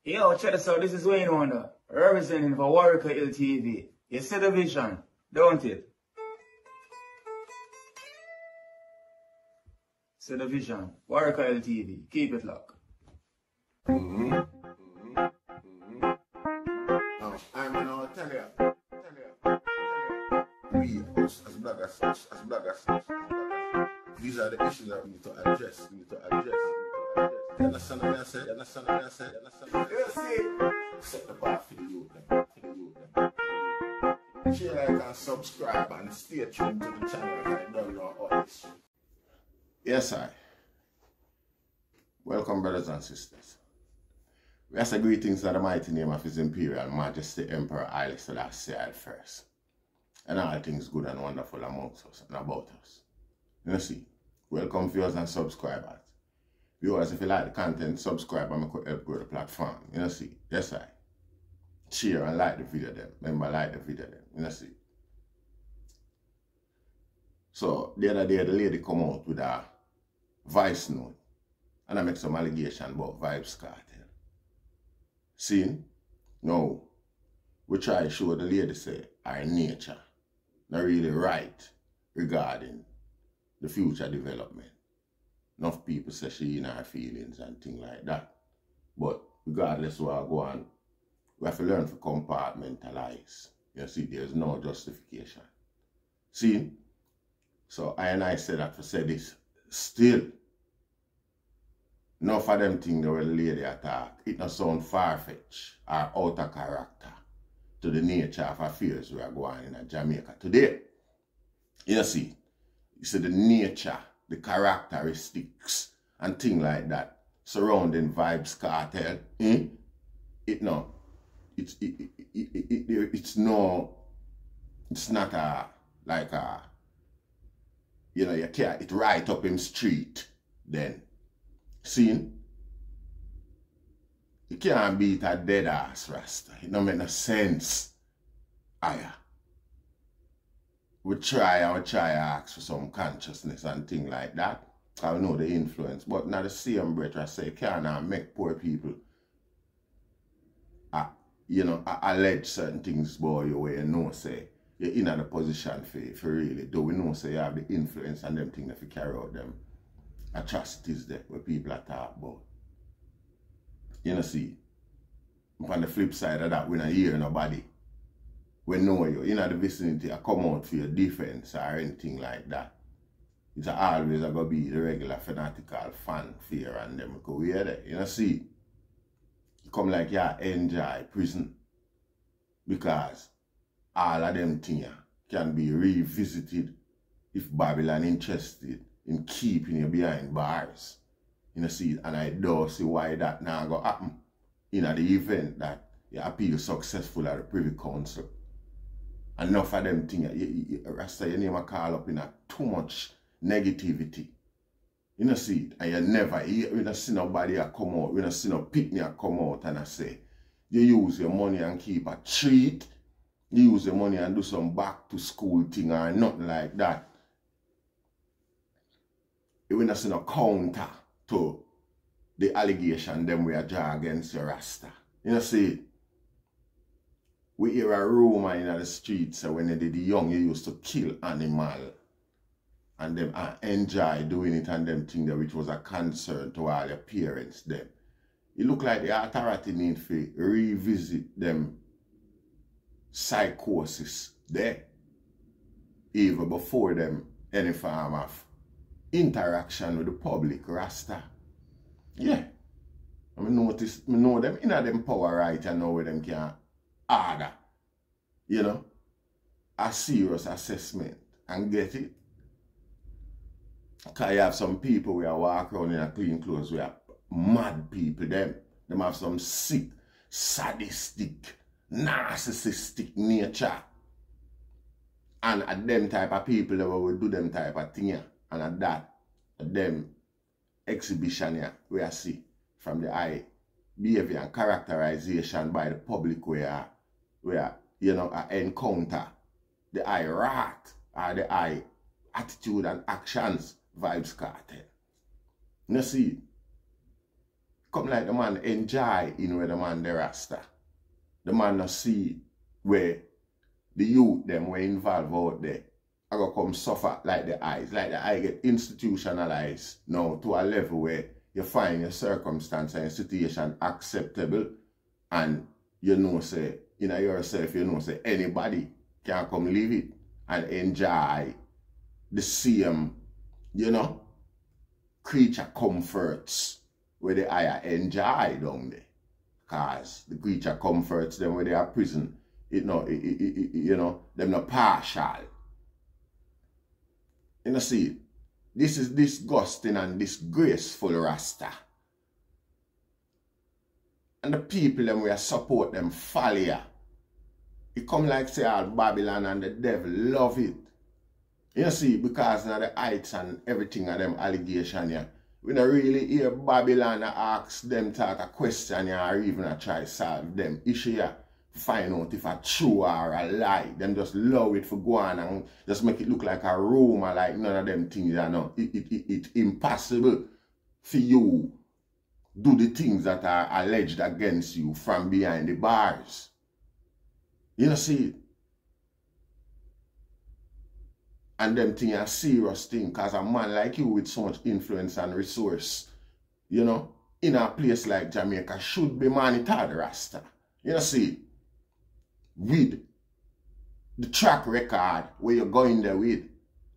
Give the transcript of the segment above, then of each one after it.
Yo, check this out. This is Wayne Wonder, representing for Warwick LTV. You see the vision, don't it? See the vision. Warwick LTV. Keep it locked. I'm gonna tell you. We, us as bloggers, these are the issues that we need to address. You understand what I say? You see? Set the bar for the youth. Share, like, and subscribe, and stay tuned to the channel. I don't know all this. Yes, I. Welcome, brothers and sisters. We ask greetings in the mighty name of His Imperial Majesty Emperor Haile Selassie I first, and all things good and wonderful amongst us and about us. You see, welcome viewers and subscribers. Viewers, if you like the content, subscribe and make help grow the platform. You know see, yes I. Share and like the video then. Remember, like the video then. You know see. So the other day the lady come out with a voice note and I make some allegation about Vybz Kartel. See? Now, we try to show the lady say our nature not really right regarding the future development. Enough people say she in her feelings and things like that. But regardless of what I go on, we have to learn to compartmentalize. You see, there's no justification. See? So I say that to say this. Still, enough of them things the way the lady attack, it not sound far-fetched or out of character to the nature of affairs we are going in Jamaica today. You see the nature, the characteristics and things like that surrounding Vybz Kartel. It's not like a, you know, you can't, it right up in street then. See? You can't beat a dead ass Rasta. It don't make no sense. Aya. We try ask for some consciousness and things like that. I know the influence. But not the same breath I say, can't make poor people allege certain things about you where you know say you're in a position for really do. We know say you have the influence and them things that you carry out them atrocities there where people are talking about. You know see, on the flip side of that, we not hear nobody. We know you in the vicinity, I come out for your defense or anything like that. It's always going to be the regular fanatical fan fear and them go hear that. You know see, you come like you enjoy prison because all of them things can be revisited if Babylon interested in keeping you behind bars. You know see, and I don't see why that now go happen in the event that you appeal successful at the Privy Council. Enough of them things, Rasta, your name a call up in a too much negativity. You know see, and you never, you don't see nobody a come out, you don't see no picnic a come out and I say, you use your money and keep a treat, you use your money and do some back to school thing or nothing like that. You will not see no counter to the allegation them we are draw against your Rasta. You know see, we hear a rumor in the streets when they did the young, you used to kill animal. And them enjoy doing it and them thing there, which was a concern to all your parents them. It look like the authority need to revisit them psychosis there. Even before them any form of interaction with the public Rasta. Yeah. I know them in them power right and know where them can order, you know, a serious assessment and get it. Because you have some people who walk around in a clean clothes, we have mad people, them have some sick, sadistic, narcissistic nature. And at them type of people that will do them type of thing, and at that, them exhibition here, we are see from the eye behavior and characterization by the public where you know, I encounter the eye wrath or the eye attitude and actions Vybz Kartel. You see, come like the man enjoy in where the man the Rasta. The man not see where the youth them were involved out there. I go come suffer like the eyes get institutionalized now to a level where you find your circumstance and your situation acceptable, and you know say in yourself, you know say anybody can come live it and enjoy the same, you know, creature comforts where they are enjoy down there. Cause the creature comforts them where they are prison, you know, them not partial. You know, see, this is disgusting and disgraceful, Rasta. And the people them we support them failure. It come like say all Babylon and the devil love it. You know, see, because now the heights and everything of them allegation here, we don't really hear Babylon ask them talk a question here or even try to solve them issue here. Find out if a true or a lie. Them just love it for go on and just make it look like a rumor, like none of them things, you know. It's impossible for you do the things that are alleged against you from behind the bars. You know, see. And them things are serious thing, because a man like you with so much influence and resource, you know, in a place like Jamaica should be monitored, Rasta. You know, see. With the track record where you're going there with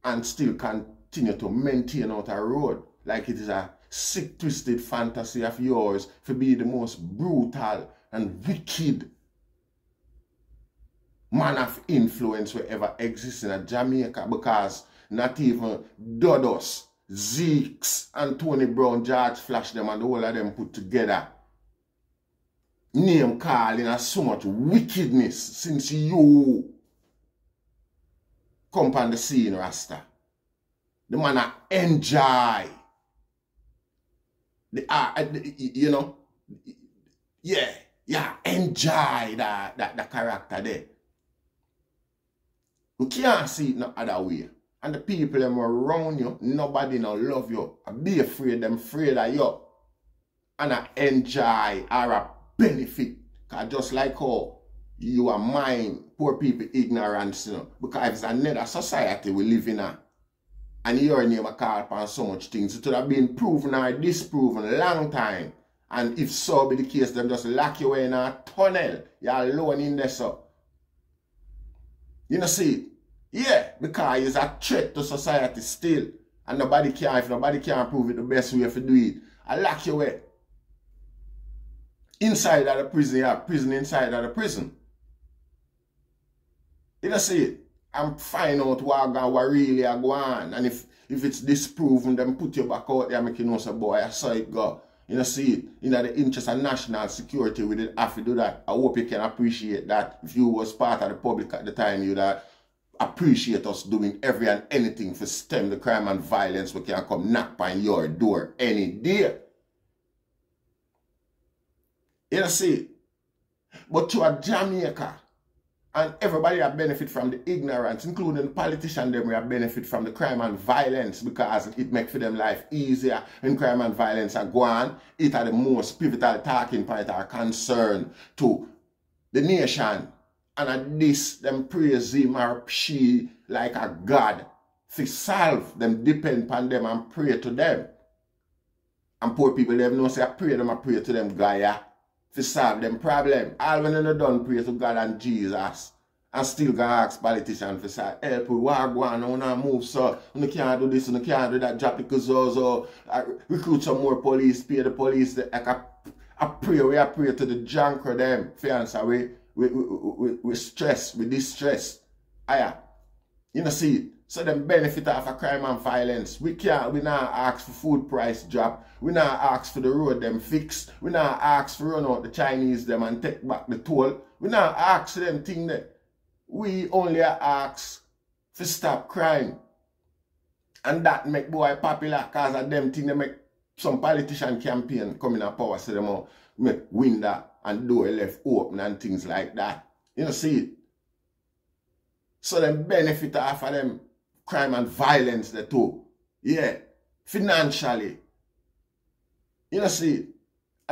and still continue to maintain out a road like it is a sick, twisted fantasy of yours to be the most brutal and wicked man of influence wherever exists in Jamaica, because not even Dodos, Zeeks, and Tony Brown, George Flash them and all of them put together name calling has so much wickedness since you come on the scene, Rasta. The man enjoy the you know, enjoy that character there. You can't see it no other way. And the people them around you, nobody no love you. Be afraid, them afraid of you. And I enjoy or benefit, because just like how you are mine, poor people ignorance, you know, because it's another society we live in, and your name are called upon so much things. It would have been proven or disproven a long time, and if so be the case, them just lock you away in a tunnel. You're alone in there, so. You know, see, yeah, because it's a threat to society still, and nobody can, if nobody can prove it, the best way to do it, I lock you away. Inside of the prison, you have prison inside of the prison. You know, see it. And find out what really are going on. And if it's disproven, then put you back out there and make you know, so boy, I saw it go. You know, see it. In the interest of national security, we didn't have to do that. I hope you can appreciate that. If you was part of the public at the time, you'd appreciate us doing every and anything to stem the crime and violence. We can come knock on your door any day. You know, see, but to a Jamaica, and everybody have benefit from the ignorance, including the politicians, them will benefit from the crime and violence, because it makes for them life easier. When crime and violence are gone, it are the most pivotal talking point or concern to the nation. And at this, them praise him or she like a God. To solve them, depend upon them and pray to them. And poor people, they know say I pray them, I pray to them, Gaia. To solve them problem. All when they done pray to God and Jesus, and still gonna ask politicians to say, help we walk on, I wanna move, so you can't do this, you can't do that, drop the so recruit some more police, pay the police. Like I pray to the junk of them. Fiance, we stress, we distress. Aya. You know, see, so them benefit of a crime and violence. We not ask for food price drop. We not ask for the road them fix. We not ask for run out the Chinese them and take back the toll. We not ask for them thing that. We only ask for stop crime. And that make boy popular, cause of them thing they make some politician campaign coming in power, so them make window and door left open and things like that. You know, see it. So them benefit off of them crime and violence they too. Yeah. Financially. You know, see,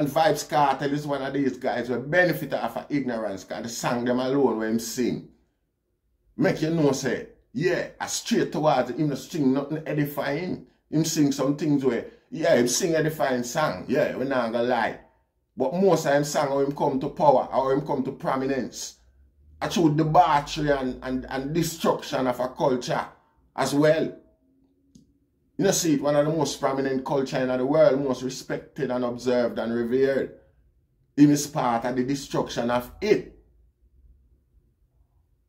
And Vybz Kartel is one of these guys who benefit off of ignorance, because the song them alone when him sing. Make you know, say, yeah, a straight towards him, not sing nothing edifying. Him sing some things where, yeah, him sing edifying song, yeah, we're not gonna lie. But most of him song how him come to power, how him come to prominence. I through debauchery and destruction of a culture as well. You know, see it, one of the most prominent culture in the world, most respected and observed and revered. Him is part of the destruction of it.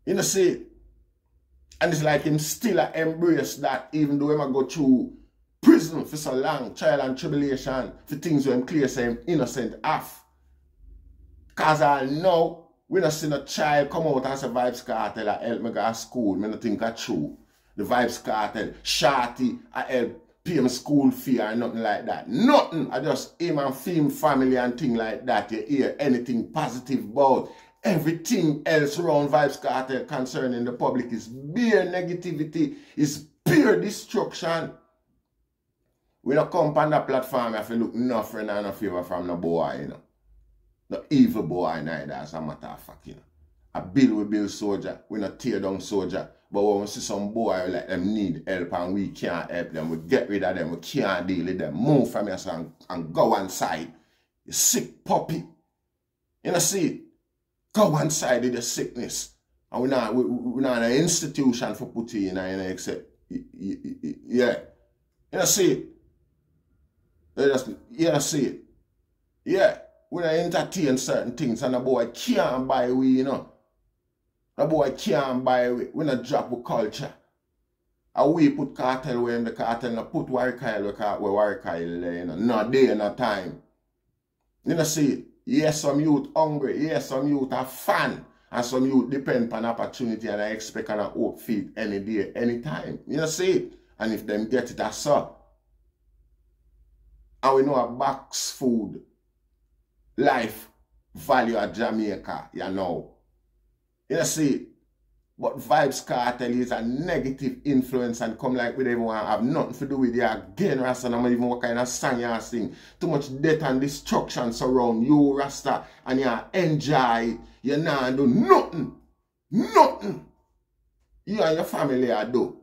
You know, see it. And it's like him still embrace that, even though him go through prison for so long, trial and tribulation, for things where him clear say him innocent of. Because I know, we don't see no child come out and say Vybz Kartel I help me go to school. I don't think that's true. The Vybz Kartel, Shorty, I help pay my school fee or nothing like that. Nothing. I just him and film family and thing like that. You hear anything positive about. Everything else around Vybz Kartel concerning the public is bare negativity, is pure destruction. We don't come on that platform if you look no friend and no favor from no boy, you know. No evil boy neither, as a matter of fact, you know. A bill we build soldier, we not tear down soldier. But when we see some boy like them need help and we can't help them, we get rid of them, we can't deal with them. Move from us and go one side. You sick puppy. You know, see it? Go one side with the sickness. And we're not an institution for putting in, you know, except, yeah. You know, see it? You know, see it? Yeah. We don't entertain certain things and the boy can't buy we, you know. The boy can't buy we. We not drop with culture. And we put cartel where the cartel not put Warikyle where Warikyle, you know. No day, no time. You know, see it? Yes, some youth hungry. Yes, some youth are fan. And some youth depend on opportunity and I expect and I hope feed any day, any time. You know, see it? And if them get it, that's so. And we know a box food life value at Jamaica, you know. You know, see, but Vybz Kartel is a negative influence and come like with everyone have nothing to do with you again, Rasta, no matter even what kind of song you sing. Too much death and destruction surround you, Rasta, and you enjoy, you not do nothing. Nothing. You and your family are do.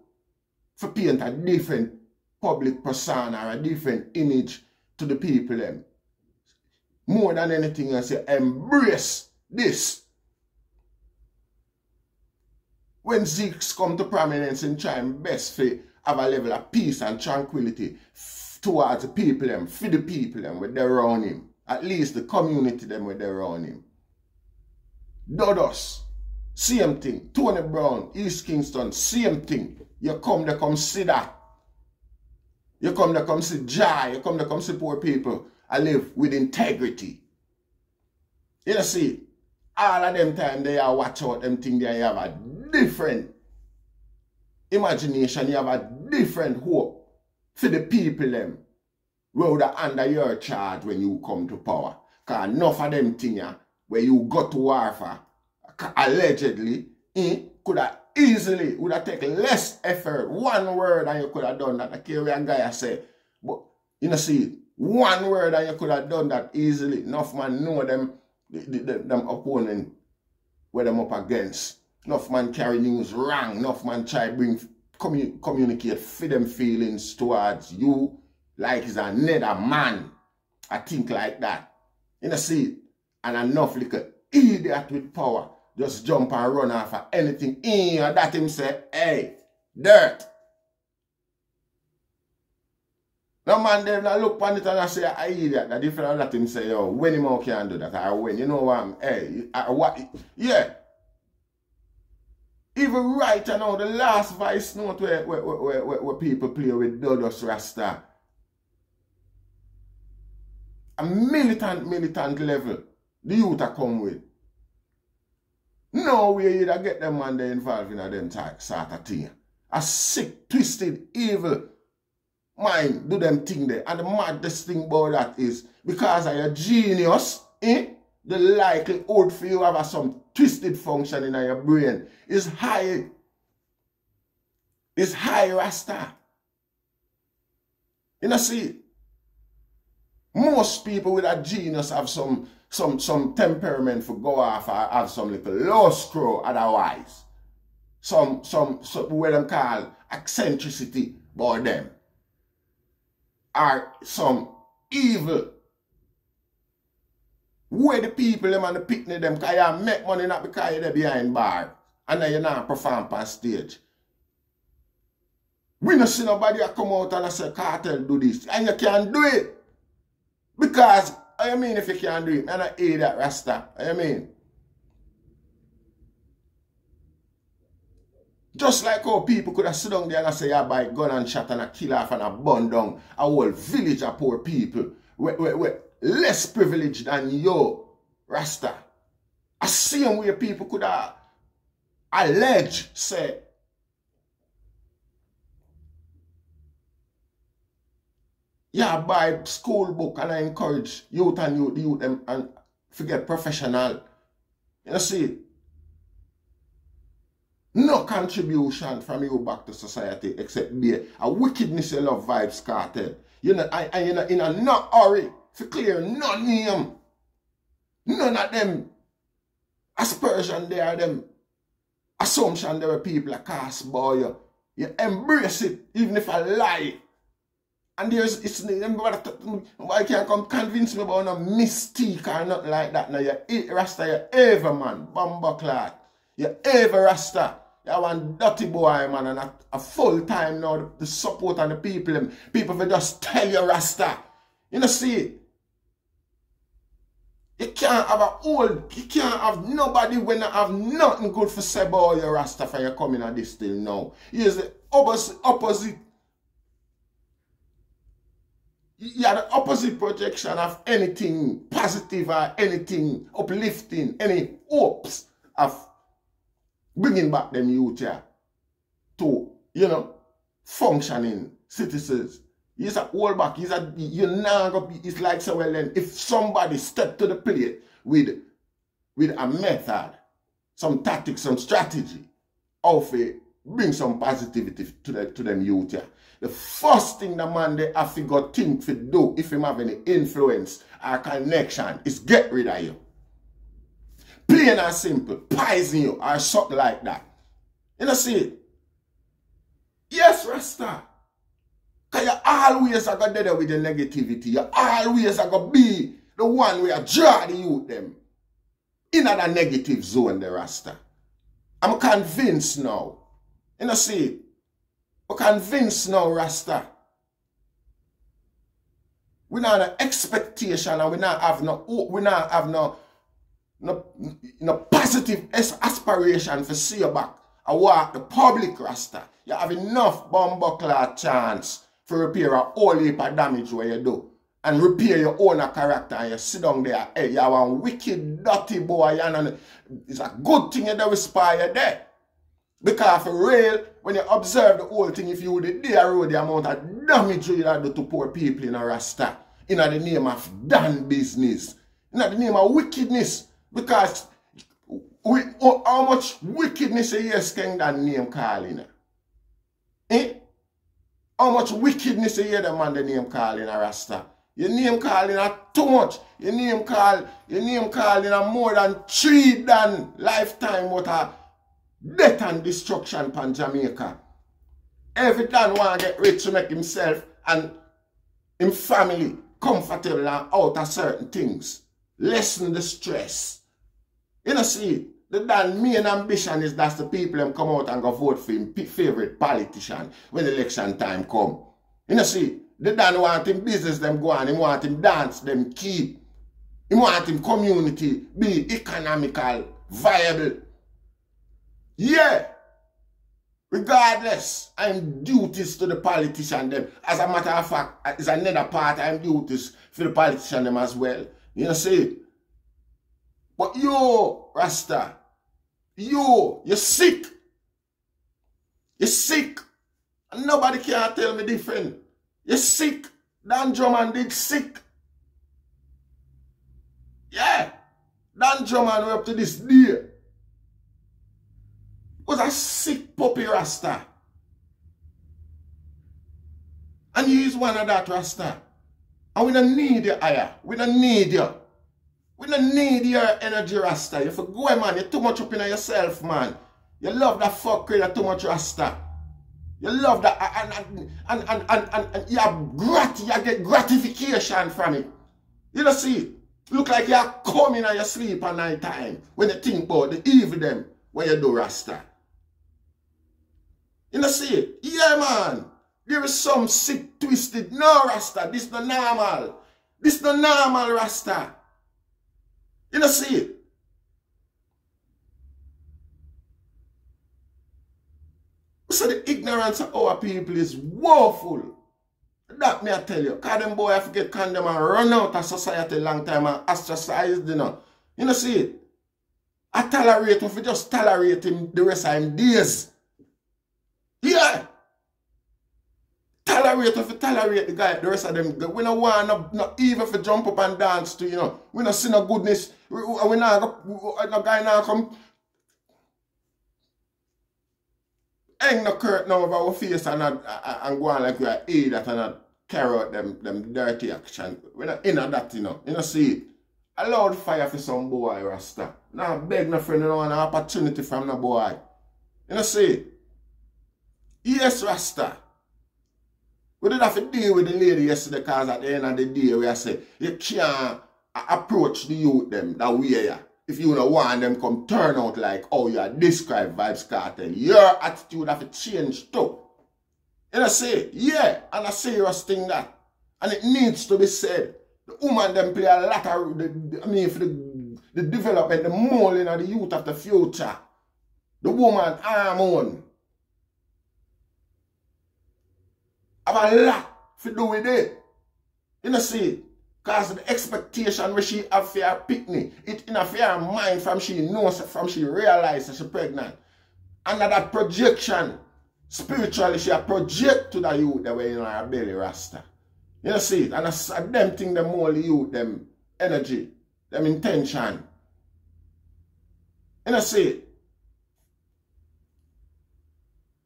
For paint a different public persona or a different image to the people them. More than anything else, you embrace this. When Zeeks come to prominence in trying best for have a level of peace and tranquility towards the people them, for the people them with their around him. At least the community them with their around him. Dodos, same thing. Tony Brown, East Kingston, same thing. You come to come see that. You come to come see joy. You come to come see poor people. I live with integrity. You know, see, all of them time they are watch out them thing there, you have a different imagination, you have a different hope for the people them who are under your charge when you come to power. Because enough of them thing where you go to war for, allegedly, could have easily, would have taken less effort, one word and you could have done that. I care where a guy say, but you know, see, one word and you could have done that easily. Enough man know them opponent where them up against. Enough man carry news wrong. Enough man try bring communicate for them feelings towards you like he's another man. I think like that. You know, see, and enough little idiot with power just jump and run off of anything. And that him say, hey, dirt. No man, they look on it and I say, I idiot. That different let him say, yo, when him out can do that, or when, you know what, hey, what, yeah. Even right now, the last voice note where people play with Dodos Rasta, a militant level, the youth are come with. No way you get them man they involved in them sort of thing. A sick, twisted, evil mind do them thing there. And the maddest thing about that is because of your genius, the likelihood for you have some twisted function in your brain is high. It's high, Rasta. You know, see, Most people with a genius have some temperament for go off or have some little low screw otherwise. Some what them call eccentricity about them. Or some evil. Where the people them and the picnic them because you make money not because you're behind bar. And then you not perform on stage. We don't see nobody come out and say Kartel do this. And you can't do it. Because, I mean if you can't do it, I don't hate that Rasta. I mean. Just like how people could have sit down there and say you buy gun and shot and a kill off and a burn down a whole village of poor people. We're less privileged than you, Rasta. The same way people could have allege, say, yeah, buy school book and I encourage youth and youth them and forget professional. You see, no contribution from you back to society except be a wickedness you love Vybz Kartel. You know, you're not in a not hurry to clear no name. None of them aspersion there, them assumption there were people that cast by you. You embrace it even if I lie. And there's, I can't come convince me about no mystique or nothing like that. Now you Rasta, you ever man, bumba clot. You ever Rasta. You one dirty boy man and a full time now the support and the people. People will just tell you Rasta. You know see, you can't have you can't have nobody when you have nothing good for say about your Rasta for you coming at this still now. Here's the opposite. You are the opposite projection of anything positive or anything uplifting, any hopes of bringing back them youth here to, you know, functioning citizens. He's a hold back. You're not gonna be, it's like, so well then, if somebody step to the plate with a method, some tactics, some strategy, of it, bring some positivity to them youth here. The first thing the man they have to go think to do if him have any influence or connection is get rid of you. Plain and simple, poison you or something like that. You know see? Yes, Rasta. Because you always are going to deal with the negativity. You always are going to be the one where you draw the youth them in a negative zone, the Rasta. I'm convinced now. You know see? We're convinced now, Rasta. We not have no expectation and we not have no hope. We not have no positive aspiration for see you back and walk the public, Rasta. You have enough bumbuckler chance for repair a whole heap of damage where you do. And repair your own character and you sit down there. Hey, you are one wicked, dirty boy and it's a good thing you do inspire there. Because for real, when you observe the whole thing, if you would dare road the amount of damage you do to poor people in a Rasta, in the name of damn business, in the name of wickedness, because how much wickedness you hear skank that name calling? Eh? How much wickedness you hear the man the name calling a Rasta? Your name calling are too much. Your name calling are more than 3 than lifetime what a death and destruction pan Jamaica. Every Dan want to get rich to make himself and his family comfortable and out of certain things. Lessen the stress. You know see, the Dan main ambition is that the people them come out and go vote for him favorite politician when election time come. You know see, the Dan want him business them go on, he want him dance them keep. He want him community be economical, viable. Yeah, regardless, I'm duties to the politician them. As a matter of fact, it's another part I'm duties for the politician them as well. You know see? But you, Rasta, you're sick. You're sick. And nobody can tell me different. You're sick. Dan Drummond did sick. Yeah. Dan Drummond up to this day was a sick puppy Rasta. And he is one of that Rasta. And we don't need you higher. We don't need you. We don't need your energy, Rasta. You forgo, man. You're too much up in yourself, man. You love that fuckery, you're too much Rasta. You love that, and you get gratification from it. You don't see it. Look like you're coming and you sleep at night time when you think about the evil them when you do Rasta. You don't see it? Yeah, man. There is some sick, twisted. No, Rasta. This is not normal. This is not normal, Rasta. You don't see it? So the ignorance of our people is woeful. That me I tell you. Because them boy have to get condemned and run out of society long time and ostracized, you know. You know see it? I tolerate if we just tolerate him the rest of him days. Yeah. Tolerate if we tolerate the guy the rest of them. We don't want no even if we jump up and dance to, you know. We don't see no goodness. We not no guy now come hang no curtain over our face and go on like we are idiot and not carry out them dirty action. We're not in that, you know. You know, see it. Allowed fire for some boy, Rasta. Now beg no friend, you know, an opportunity from no boy. You know, see it. Yes, Rasta. We did have to deal with the lady yesterday because at the end of the day, we say, you can't approach the youth them that way, yeah. If you don't want them come turn out like how you describe Vybz Kartel, your attitude have to change too. You know say, yeah, and a serious thing that. And it needs to be said. The woman them play a lot of, for the development, the molding of the youth of the future. The woman hormone. Have a lot to do with it. You know see, because the expectation where she have for her picnic, it in her mind from she knows, from she realizes she's pregnant. And that projection, spiritually, she a project to the youth that way in her belly, Rasta. You know see it? And that's them thing them more the youth, them energy, them intention. You know see it?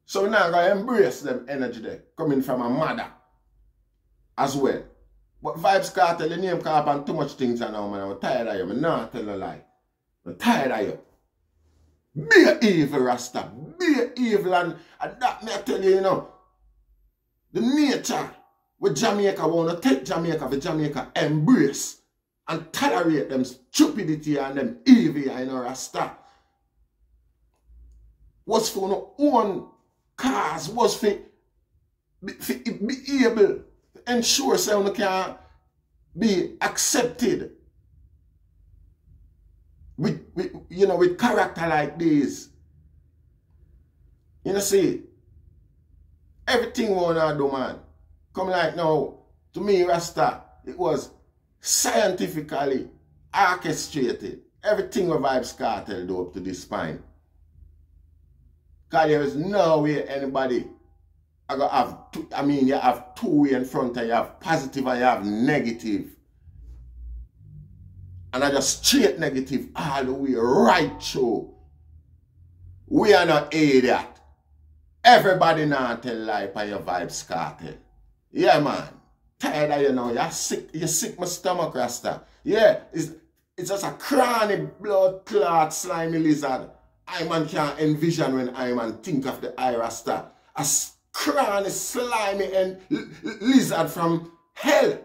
So we're now going to embrace them energy there, coming from a mother as well. But Vybz Kartel, the name call upon too much things now, man. I'm tired of you. I'm not telling a lie. I'm tired of you. Be evil, Rasta. Be evil, and that me I tell you, you know. The nature with Jamaica want to take Jamaica for Jamaica embrace and tolerate them stupidity and them evil, you know, Rasta. Was for no own cause, was for be able to ensure someone can be accepted with you know, with character like this. You know, see, everything we want to do, man, come like now, to me, Rasta, it was scientifically orchestrated. Everything with Vybz Kartel do up to this point. Because there is no way anybody I got have two, I mean, you have two way in front and you have positive and you have negative. And I just straight negative all the way right through. We are not idiot. Everybody now tell lie by your Vybz Kartel. Yeah, man. Tired of you now. You're sick my stomach, Rasta. Yeah, it's just a chronic blood clot slimy lizard. I man can't envision when I man think of the eye, Rasta. A chronic slimy and lizard from hell.